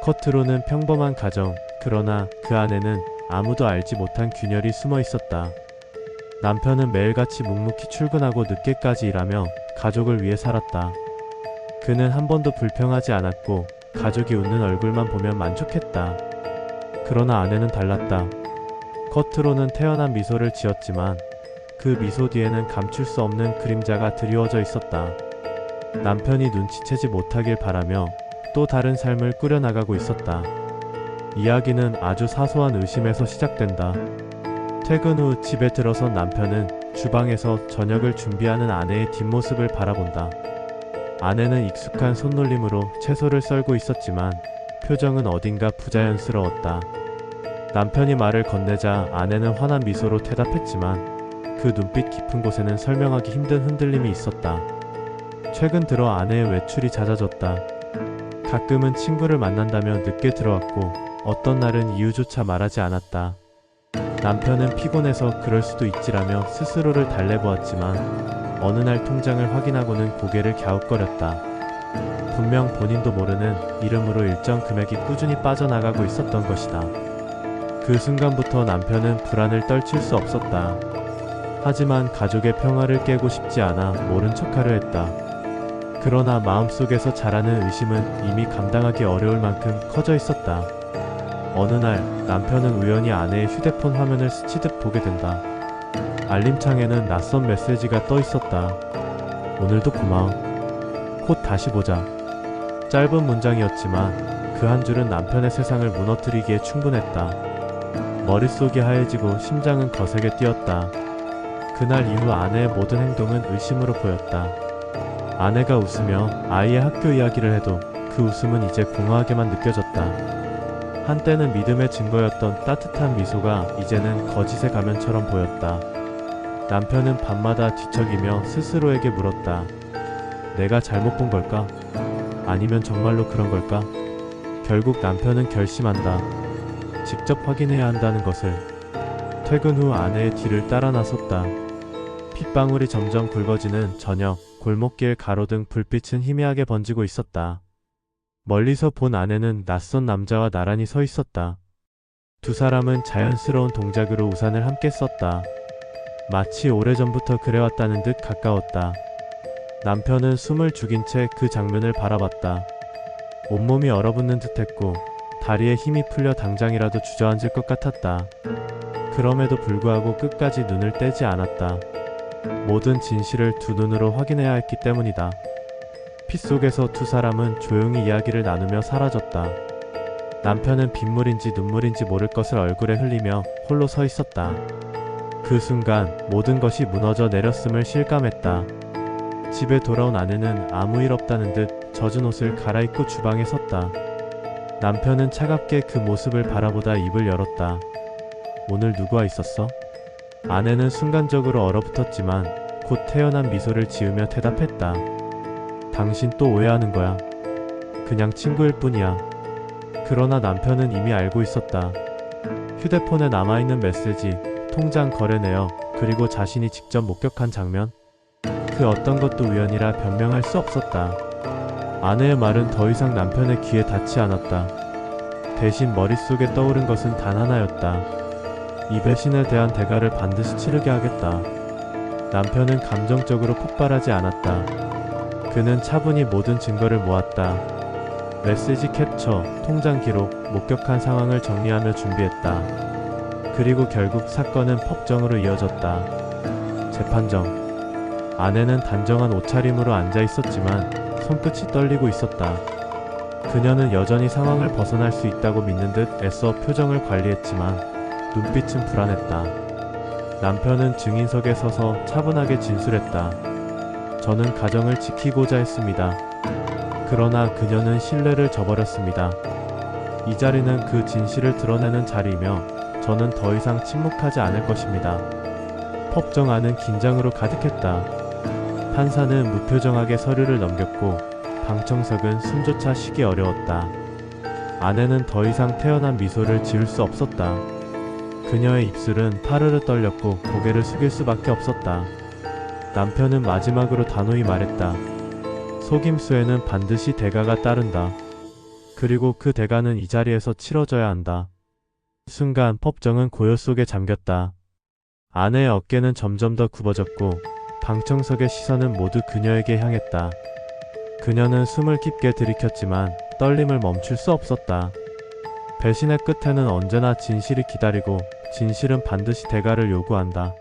겉으로는 평범한 가정, 그러나 그 안에는 아무도 알지 못한 균열이 숨어 있었다. 남편은 매일같이 묵묵히 출근하고 늦게까지 일하며 가족을 위해 살았다. 그는 한 번도 불평하지 않았고 가족이 웃는 얼굴만 보면 만족했다. 그러나 아내는 달랐다. 겉으로는 태연한 미소를 지었지만 그 미소 뒤에는 감출 수 없는 그림자가 드리워져 있었다. 남편이 눈치채지 못하길 바라며 또 다른 삶을 꾸려나가고 있었다. 이야기는 아주 사소한 의심에서 시작된다. 퇴근 후 집에 들어선 남편은 주방에서 저녁을 준비하는 아내의 뒷모습을 바라본다. 아내는 익숙한 손놀림으로 채소를 썰고 있었지만 표정은 어딘가 부자연스러웠다. 남편이 말을 건네자 아내는 환한 미소로 대답했지만 그 눈빛 깊은 곳에는 설명하기 힘든 흔들림이 있었다. 최근 들어 아내의 외출이 잦아졌다. 가끔은 친구를 만난다며 늦게 들어왔고 어떤 날은 이유조차 말하지 않았다. 남편은 피곤해서 그럴 수도 있지라며 스스로를 달래보았지만 어느 날 통장을 확인하고는 고개를 갸웃거렸다. 분명 본인도 모르는 이름으로 일정 금액이 꾸준히 빠져나가고 있었던 것이다. 그 순간부터 남편은 불안을 떨칠 수 없었다. 하지만 가족의 평화를 깨고 싶지 않아 모른 척하려 했다. 그러나 마음속에서 자라는 의심은 이미 감당하기 어려울 만큼 커져 있었다. 어느 날 남편은 우연히 아내의 휴대폰 화면을 스치듯 보게 된다. 알림창에는 낯선 메시지가 떠 있었다. 오늘도 고마워. 곧 다시 보자. 짧은 문장이었지만 그 한 줄은 남편의 세상을 무너뜨리기에 충분했다. 머릿속이 하얘지고 심장은 거세게 뛰었다. 그날 이후 아내의 모든 행동은 의심으로 보였다. 아내가 웃으며 아이의 학교 이야기를 해도 그 웃음은 이제 공허하게만 느껴졌다. 한때는 믿음의 증거였던 따뜻한 미소가 이제는 거짓의 가면처럼 보였다. 남편은 밤마다 뒤척이며 스스로에게 물었다. 내가 잘못 본 걸까? 아니면 정말로 그런 걸까? 결국 남편은 결심한다. 직접 확인해야 한다는 것을. 퇴근 후 아내의 뒤를 따라 나섰다. 핏방울이 점점 굵어지는 저녁, 골목길 가로등 불빛은 희미하게 번지고 있었다. 멀리서 본 아내는 낯선 남자와 나란히 서 있었다. 두 사람은 자연스러운 동작으로 우산을 함께 썼다. 마치 오래전부터 그래왔다는 듯 가까웠다. 남편은 숨을 죽인 채 그 장면을 바라봤다. 온몸이 얼어붙는 듯했고 다리에 힘이 풀려 당장이라도 주저앉을 것 같았다. 그럼에도 불구하고 끝까지 눈을 떼지 않았다. 모든 진실을 두 눈으로 확인해야 했기 때문이다. 피 속에서 두 사람은 조용히 이야기를 나누며 사라졌다. 남편은 빗물인지 눈물인지 모를 것을 얼굴에 흘리며 홀로 서 있었다. 그 순간 모든 것이 무너져 내렸음을 실감했다. 집에 돌아온 아내는 아무 일 없다는 듯 젖은 옷을 갈아입고 주방에 섰다. 남편은 차갑게 그 모습을 바라보다 입을 열었다. 오늘 누구와 있었어? 아내는 순간적으로 얼어붙었지만 곧 태연한 미소를 지으며 대답했다. 당신 또 오해하는 거야. 그냥 친구일 뿐이야. 그러나 남편은 이미 알고 있었다. 휴대폰에 남아있는 메시지, 통장 거래 내역, 그리고 자신이 직접 목격한 장면. 그 어떤 것도 우연이라 변명할 수 없었다. 아내의 말은 더 이상 남편의 귀에 닿지 않았다. 대신 머릿속에 떠오른 것은 단 하나였다. 이 배신에 대한 대가를 반드시 치르게 하겠다. 남편은 감정적으로 폭발하지 않았다. 그는 차분히 모든 증거를 모았다. 메시지 캡처, 통장 기록, 목격한 상황을 정리하며 준비했다. 그리고 결국 사건은 법정으로 이어졌다. 재판정. 아내는 단정한 옷차림으로 앉아 있었지만 손끝이 떨리고 있었다. 그녀는 여전히 상황을 벗어날 수 있다고 믿는 듯 애써 표정을 관리했지만 눈빛은 불안했다. 남편은 증인석에 서서 차분하게 진술했다. 저는 가정을 지키고자 했습니다. 그러나 그녀는 신뢰를 저버렸습니다. 이 자리는 그 진실을 드러내는 자리이며 저는 더 이상 침묵하지 않을 것입니다. 법정 안은 긴장으로 가득했다. 판사는 무표정하게 서류를 넘겼고 방청석은 숨조차 쉬기 어려웠다. 아내는 더 이상 태연한 미소를 지을 수 없었다. 그녀의 입술은 파르르 떨렸고 고개를 숙일 수밖에 없었다. 남편은 마지막으로 단호히 말했다. 속임수에는 반드시 대가가 따른다. 그리고 그 대가는 이 자리에서 치러져야 한다. 순간 법정은 고요 속에 잠겼다. 아내의 어깨는 점점 더 굽어졌고 방청석의 시선은 모두 그녀에게 향했다. 그녀는 숨을 깊게 들이켰지만 떨림을 멈출 수 없었다. 배신의 끝에는 언제나 진실이 기다리고 진실은 반드시 대가를 요구한다.